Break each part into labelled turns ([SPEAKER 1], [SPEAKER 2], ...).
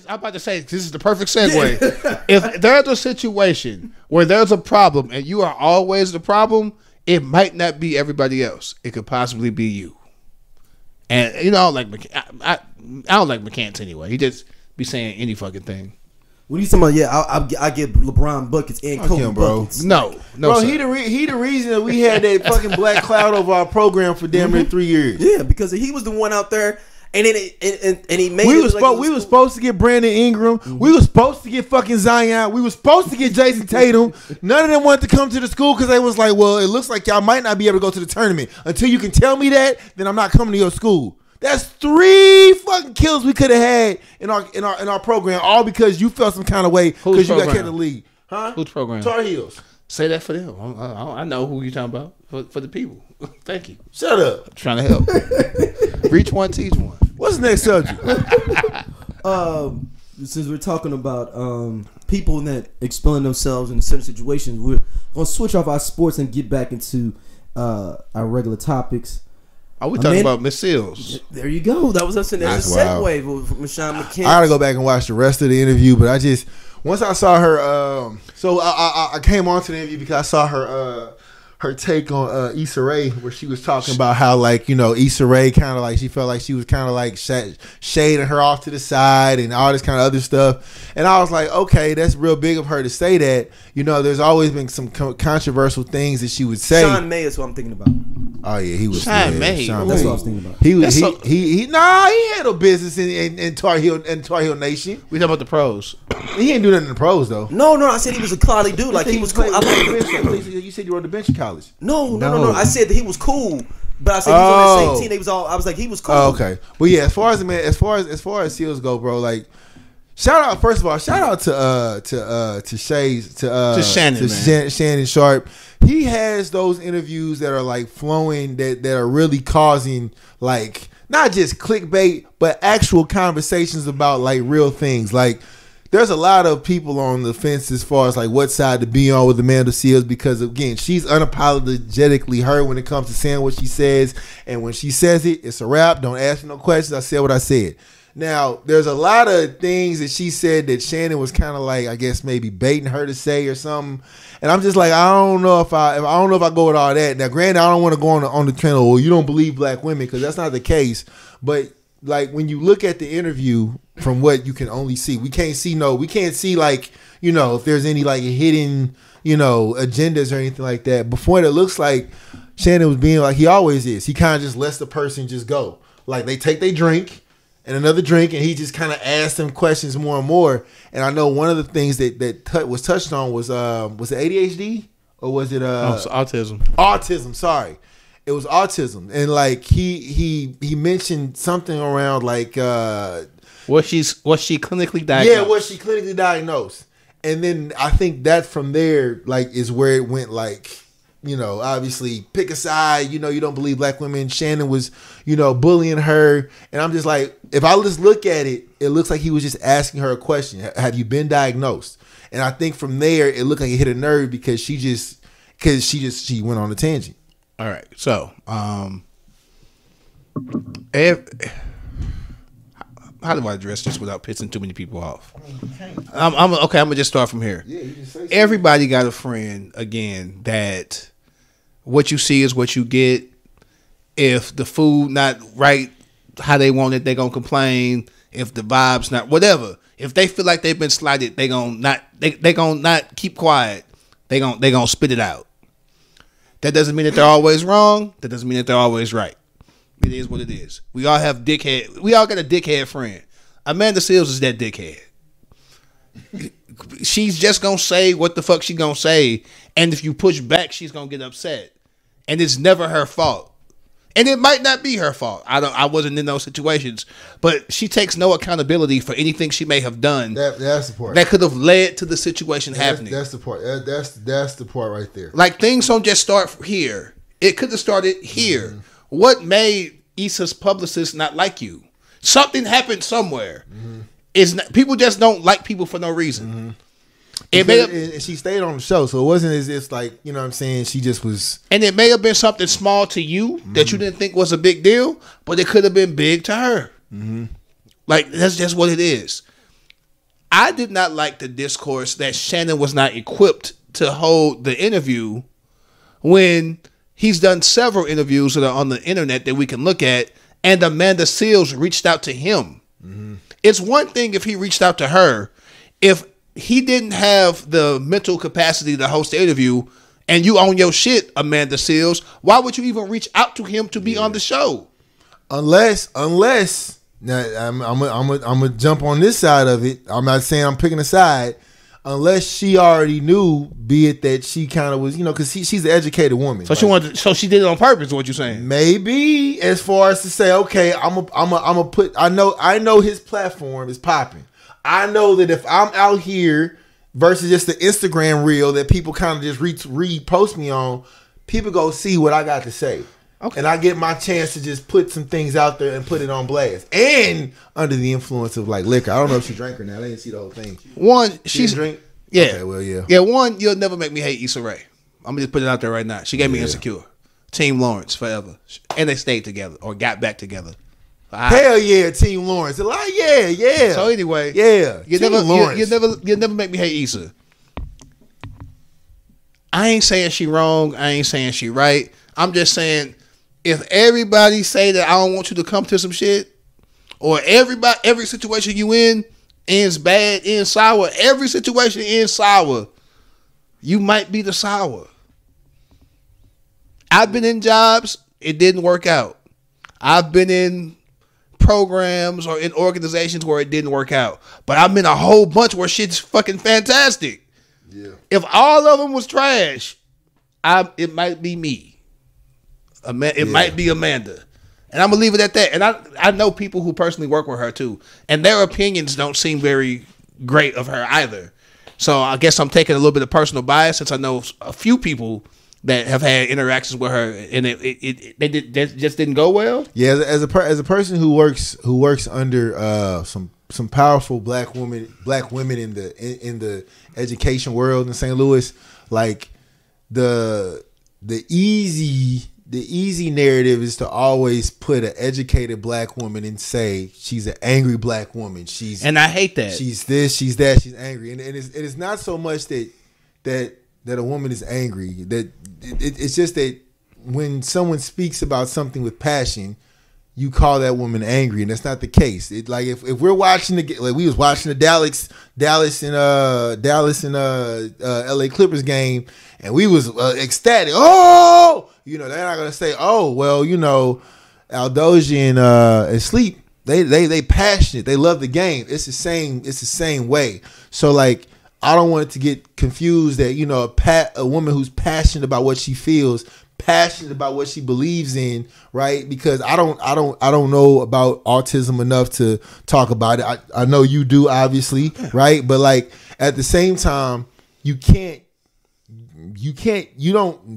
[SPEAKER 1] I'm about to say, this is the perfect segue. Yeah. If there's a situation where there's a problem and you are always the problem, it might not be everybody else. It could possibly be you. And you know, I don't like McCants anyway. He just be saying any fucking thing.
[SPEAKER 2] What are you talking about? I give LeBron buckets and Kobe buckets.
[SPEAKER 1] No,
[SPEAKER 3] bro.
[SPEAKER 1] Sir.
[SPEAKER 3] He the reason that we had that fucking black cloud over our program for damn near 3 years.
[SPEAKER 2] Yeah, because he was the one out there, and then he made.
[SPEAKER 3] We was supposed to get Brandon Ingram. Mm-hmm. We were supposed to get fucking Zion. We were supposed to get Jason Tatum. None of them wanted to come to the school because they was like, well, it looks like y'all might not be able to go to the tournament until you can tell me that. Then I'm not coming to your school. That's 3 fucking kills we could have had in our program, all because you felt some kind of way because you got kept in the league. Huh?
[SPEAKER 1] Whose program?
[SPEAKER 3] Tar Heels.
[SPEAKER 1] Say that for them. I know who you're talking about. For the people. Thank you.
[SPEAKER 3] Shut up.
[SPEAKER 1] I'm trying to help. Reach one, teach one.
[SPEAKER 3] What's the next subject?
[SPEAKER 2] Since we're talking about people that expelling themselves in certain situations, we're going to switch off our sports and get back into our regular topics.
[SPEAKER 1] Are we talking about Miss Seals?
[SPEAKER 2] There you go. That was us in there. That's a segue from Michelle McKinney.
[SPEAKER 3] I gotta go back and watch the rest of the interview, but I just once I saw her, so I came on to the interview because I saw her take on Issa Rae, where she was talking about how, like, you know, Issa Rae kind of like, she felt like she was kind of like shading her off to the side and all this kind of other stuff. And I was like, okay, that's real big of her to say that. You know, there's always been some controversial things that she would say.
[SPEAKER 2] Sean May is who I'm thinking about.
[SPEAKER 3] Oh yeah, he was.
[SPEAKER 1] Sean May.
[SPEAKER 2] That's what I was thinking about.
[SPEAKER 3] He had no business in Tar Heel Nation.
[SPEAKER 1] We talking about the pros.
[SPEAKER 3] He ain't do nothing in the pros though.
[SPEAKER 2] No, I said he was a quality dude. Like, he was cool.
[SPEAKER 3] You said you were on the bench in college.
[SPEAKER 2] No. I said that he was cool, but I said he was on that same team. They was all. I was like, he was cool.
[SPEAKER 3] Oh, okay, but yeah, as far as Seals go, bro, like, shout out to Shannon Sharpe. He has those interviews that are like flowing, that are really causing, like, not just clickbait, but actual conversations about like real things. Like, there's a lot of people on the fence as far as like what side to be on with Amanda Seals, because again, she's unapologetically her when it comes to saying what she says, and when she says it, it's a wrap. Don't ask me no questions. I said what I said. Now, there's a lot of things that she said that Shannon was kind of like, I guess maybe baiting her to say or something. And I'm just like, I don't know if I go with all that. Now, granted, I don't want to go on the trend of, well, you don't believe black women, because that's not the case. But like, when you look at the interview from what you can only see, we can't see like, you know, if there's any like hidden, you know, agendas or anything like that. Before, it looks like Shannon was being like he always is. He kind of just lets the person just go. Like, they take their drink and another drink, and he just kind of asked them questions more and more. And I know one of the things that was touched on was it ADHD or was it
[SPEAKER 1] autism?
[SPEAKER 3] Autism, sorry. It was autism. And like he mentioned something around like
[SPEAKER 1] was she clinically diagnosed?
[SPEAKER 3] Yeah, was she clinically diagnosed? And then I think that from there, like, is where it went, like, you know, obviously pick a side, you know, you don't believe black women. Shannon was, you know, bullying her. And I'm just like, if I just look at it, it looks like he was just asking her a question. Have you been diagnosed? And I think from there, it looked like it hit a nerve because she went on a tangent.
[SPEAKER 1] All right. So, how do I address this without pissing too many people off? I'm gonna just start from here. Yeah, you just say everybody got a friend, again, that what you see is what you get. If the food not right how they want it, they gonna complain. If the vibe's not whatever, if they feel like they've been slighted, they gonna not keep quiet. They gonna spit it out. That doesn't mean that they're always wrong. That doesn't mean that they're always right. It is what it is. We all got a dickhead friend. Amanda Seals is that dickhead. She's just gonna say what the fuck she gonna say, and if you push back, she's gonna get upset. And it's never her fault. And it might not be her fault. I wasn't in those situations, but she takes no accountability for anything she may have done.
[SPEAKER 3] That's the part
[SPEAKER 1] that could have led to the situation happening.
[SPEAKER 3] That's the part. That's the part right there.
[SPEAKER 1] Like, things don't just start here. It could have started here. Mm-hmm. What made Issa's publicist not like you? Something happened somewhere. Mm-hmm. People just don't like people for no reason.
[SPEAKER 3] Mm-hmm. And she stayed on the show, so it wasn't as if, like, you know what I'm saying, she just was.
[SPEAKER 1] And it may have been something small to you that you didn't think was a big deal, but it could have been big to her. Mm-hmm. Like, that's just what it is. I did not like the discourse that Shannon was not equipped to hold the interview when he's done several interviews that are on the internet that we can look at, and Amanda Seales reached out to him. Mm-hmm. It's one thing if he reached out to her. If he didn't have the mental capacity to host the interview and you own your shit, Amanda Seales, why would you even reach out to him to be on the show? Unless
[SPEAKER 3] now I'm gonna jump on this side of it. I'm not saying I'm picking a side. Unless she already knew, be it that she kind of was, because she's an educated woman.
[SPEAKER 1] So she did it on purpose. Is what you're saying?
[SPEAKER 3] Maybe, as far as to say, okay, I'm a put. I know his platform is popping. I know that if I'm out here versus just the Instagram reel that people kind of just repost me on, people go see what I got to say. Okay. And I get my chance to just put some things out there and put it on blast. And under the influence of like liquor. I don't know if she drank or not. I didn't see the whole thing.
[SPEAKER 1] One, she's
[SPEAKER 3] drink.
[SPEAKER 1] Yeah.
[SPEAKER 3] Okay, well, yeah.
[SPEAKER 1] Yeah, one, you'll never make me hate Issa Rae. I'm gonna just put it out there right now. She gave me Insecure. Team Lawrence forever. And they stayed together or got back together.
[SPEAKER 3] Hell yeah, Team Lawrence. Yeah.
[SPEAKER 1] So anyway, you never make me hate Issa. I ain't saying she wrong. I ain't saying she right. I'm just saying if everybody say that I don't want you to come to some shit, or every situation you in ends bad, ends sour, every situation ends sour, you might be the sour. I've been in jobs, it didn't work out. I've been in programs or in organizations where it didn't work out. But I'm in a whole bunch where shit's fucking fantastic. Yeah. If all of them was trash, it might be me. It might be Amanda. And I'm going to leave it at that. And I know people who personally work with her too. And their opinions don't seem very great of her either. So I guess I'm taking a little bit of personal bias since I know a few people that have had interactions with her and they just didn't go well.
[SPEAKER 3] Yeah, as a person who works under some powerful black women in the education world in St. Louis, like the easy narrative is to always put an educated black woman and say she's an angry black woman.
[SPEAKER 1] And I hate that.
[SPEAKER 3] She's this, she's that, she's angry. And it's not so much that a woman is angry. That it's just that when someone speaks about something with passion, you call that woman angry, and that's not the case. It like if we're watching we was watching the Dallas and LA Clippers game, and we was ecstatic. Oh, they're not gonna say, oh well, Dosia and Sleep. They passionate. They love the game. It's the same way. So like, I don't want it to get confused that a woman who's passionate about what she feels, passionate about what she believes in, right? Because I don't know about autism enough to talk about it. I know you do, obviously, right? But like at the same time,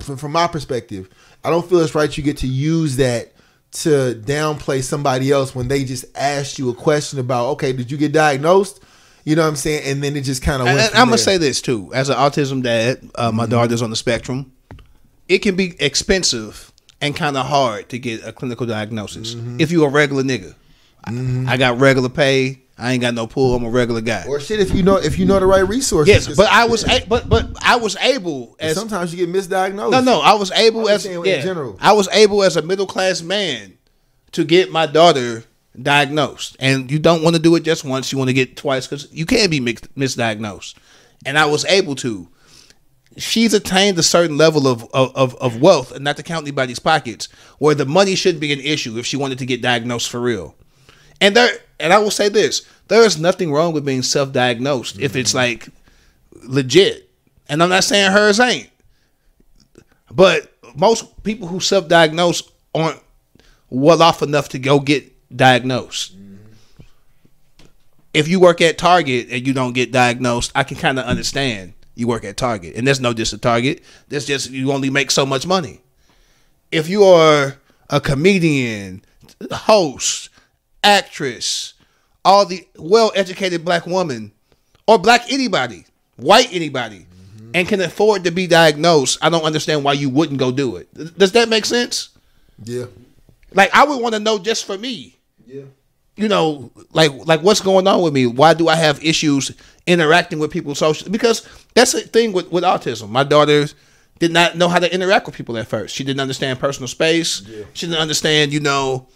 [SPEAKER 3] from my perspective, I don't feel it's right you get to use that to downplay somebody else when they just asked you a question about, okay, did you get diagnosed? You know what I'm saying? And then it just kind of went.
[SPEAKER 1] And I'm going to say this too. As an autism dad, my daughter's on the spectrum. It can be expensive and kind of hard to get a clinical diagnosis if you're a regular nigga. I got regular pay. I ain't got no pull. I'm a regular guy.
[SPEAKER 3] Or shit, if you know the right resources.
[SPEAKER 1] Yes, but I was able. As
[SPEAKER 3] sometimes you get misdiagnosed.
[SPEAKER 1] No, I was able
[SPEAKER 3] in general.
[SPEAKER 1] I was able as a middle class man to get my daughter diagnosed, and you don't want to do it just once. You want to get it twice because you can be misdiagnosed, and I was able to. She's attained a certain level of wealth, and not to count anybody's pockets, where the money shouldn't be an issue if she wanted to get diagnosed for real. And I will say this: there is nothing wrong with being self-diagnosed if it's like legit. And I'm not saying hers ain't, but most people who self-diagnose aren't well off enough to go get diagnosed. If you work at Target and you don't get diagnosed, I can kind of understand. You work at Target, and there's no diss at Target. There's just you only make so much money. If you are a comedian, host, actress, all the well-educated black woman, or black anybody, white anybody, and can afford to be diagnosed, I don't understand why you wouldn't go do it. Does that make sense?
[SPEAKER 3] Yeah.
[SPEAKER 1] Like, I would want to know just for me.
[SPEAKER 3] Yeah.
[SPEAKER 1] you know, like what's going on with me? Why do I have issues interacting with people socially? Because that's the thing with autism. My daughter did not know how to interact with people at first. She didn't understand personal space. Yeah. She didn't understand, you know,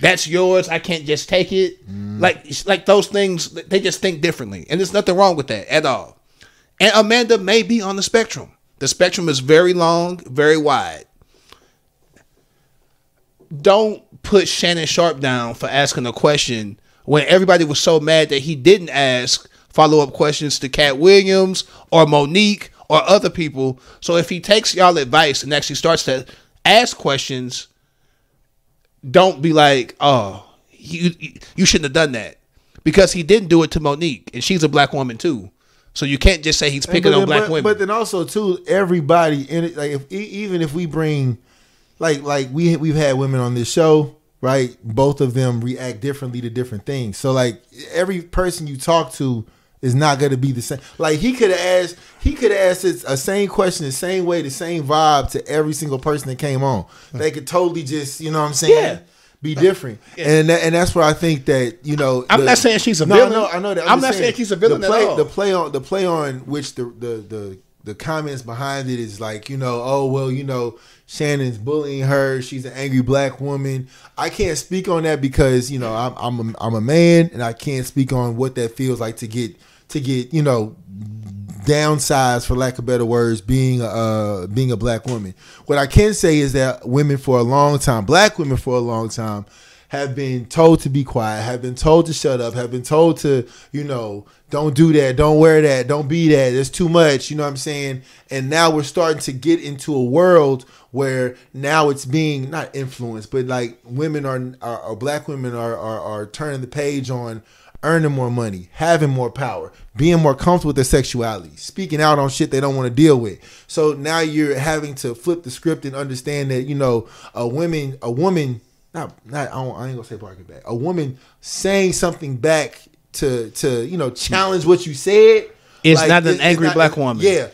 [SPEAKER 1] that's yours. I can't just take it. Like those things, they just think differently. And there's nothing wrong with that at all. And Amanda may be on the spectrum. The spectrum is very long, very wide. Don't put Shannon Sharpe down for asking a question when everybody was so mad that he didn't ask follow-up questions to Cat Williams or Monique or other people. So if he takes y'all advice and actually starts to ask questions, don't be like, oh, you shouldn't have done that. Because he didn't do it to Monique, and she's a black woman too. So you can't just say he's picking on black women.
[SPEAKER 3] But then also too, everybody in it, like even if we bring, like we've had women on this show, right? Both of them react differently to different things. So like every person you talk to is not going to be the same. Like he could have asked a same question, the same way, the same vibe to every single person that came on. They could totally just, you know what I'm saying? Yeah. Be different, and that's where I think that, you know.
[SPEAKER 1] I'm not saying she's a villain.
[SPEAKER 3] No, I know that.
[SPEAKER 1] I'm not saying she's a villain at all.
[SPEAKER 3] The play on which the comments behind it is like, you know, oh well, you know, Shannon's bullying her. She's an angry black woman. I can't speak on that because, you know, I'm a man, and I can't speak on what that feels like to get you know, downsized, for lack of better words, being a black woman. What I can say is that women for a long time, black women for a long time, have been told to be quiet, have been told to shut up, have been told to, you know, don't do that, don't wear that, don't be that, it's too much, you know what I'm saying? And now we're starting to get into a world where now it's being not influenced, but like women are black women are turning the page on earning more money, having more power, being more comfortable with their sexuality, speaking out on shit they don't want to deal with. So now you're having to flip the script and understand that, you know, a woman, I ain't gonna say barking back. A woman saying something back to you know, challenge what you said.
[SPEAKER 1] It's like, not an angry black woman.
[SPEAKER 3] Yeah.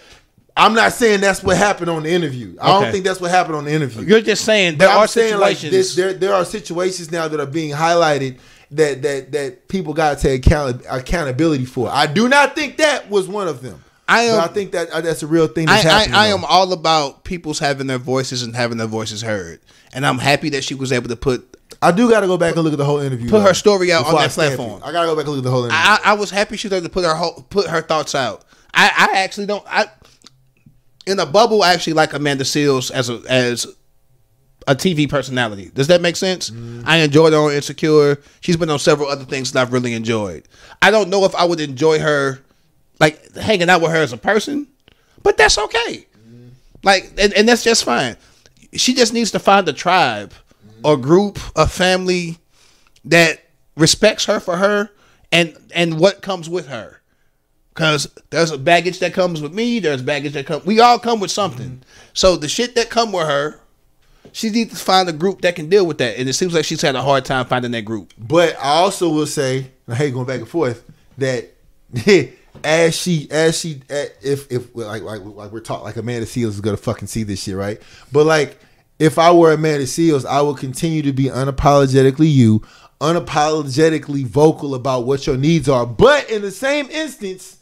[SPEAKER 3] I'm not saying that's what happened on the interview. I don't think that's what happened on the interview.
[SPEAKER 1] You're just saying there are situations.
[SPEAKER 3] Like there are situations now that are being highlighted that people got to take accountability for. I do not think that was one of them. I think that's a real thing that's happening.
[SPEAKER 1] I am all about people's having their voices and having their voices heard. And I'm happy that she was able to put...
[SPEAKER 3] I do got to go back and look at the whole interview.
[SPEAKER 1] Put her story out on that platform.
[SPEAKER 3] I got to go back and look at the whole interview.
[SPEAKER 1] I was happy she was able to put her thoughts out. I actually don't... in a bubble, I actually like Amanda Seales as a TV personality. Does that make sense? I enjoyed her on Insecure. She's been on several other things that I've really enjoyed. I don't know if I would enjoy her, like, hanging out with her as a person, but that's okay. Like, and that's just fine. She just needs to find a tribe or group, a family that respects her for her and what comes with her. Because there's a baggage that comes with me. There's baggage that comes. We all come with something. So the shit that come with her, she needs to find a group that can deal with that. And it seems like she's had a hard time finding that group.
[SPEAKER 3] But I also will say, I hate going back and forth, that if we're talking, like Amanda Seales is gonna fucking see this shit, right? But like, if I were Amanda Seales, I would continue to be unapologetically you, unapologetically vocal about what your needs are. But in the same instance,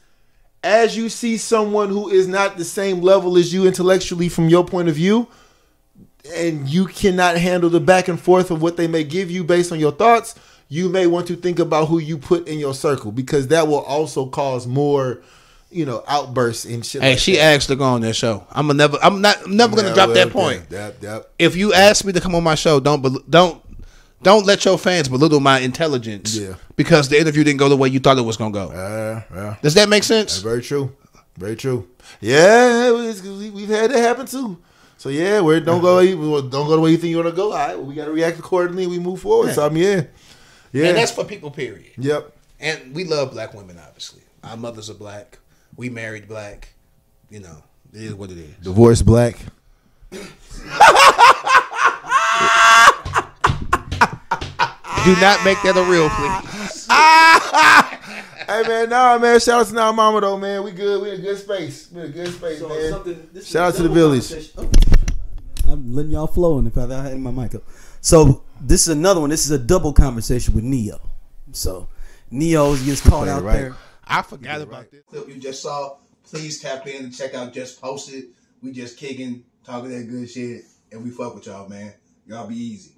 [SPEAKER 3] as you see someone who is not the same level as you intellectually from your point of view, and you cannot handle the back and forth of what they may give you based on your thoughts, you may want to think about who you put in your circle, because that will also cause more, you know, outbursts and shit.
[SPEAKER 1] Hey, like she asked to go on that show. I'm never gonna drop that point.
[SPEAKER 3] Yep.
[SPEAKER 1] If you ask me to come on my show, don't let your fans belittle my intelligence. Yeah. Because the interview didn't go the way you thought it was gonna go.
[SPEAKER 3] Yeah.
[SPEAKER 1] Does that make sense?
[SPEAKER 3] That's very true. Very true. Yeah, we've had that happen too. So yeah, don't go the way you think you want to go. All right, well, we got to react accordingly. We move forward. Yeah. So I mean, yeah.
[SPEAKER 1] And that's for people. Period.
[SPEAKER 3] Yep.
[SPEAKER 1] And we love black women. Obviously, our mothers are black. We married black. You know, it is what it is.
[SPEAKER 3] Divorced black.
[SPEAKER 1] Do not make that a real, please.
[SPEAKER 3] Hey man, shout out to our mama though, man. We good. We in a good space. We in a good space, so man. Shout out to the village.
[SPEAKER 2] I'm letting y'all flow, and if I had my mic up. So this is another one. This is a double conversation with Neo. So Neo's gets caught out there.
[SPEAKER 1] I forgot about this clip you just saw. Please tap in and check out Just Posted. We just kicking, talking that good shit, and we fuck with y'all, man. Y'all be easy.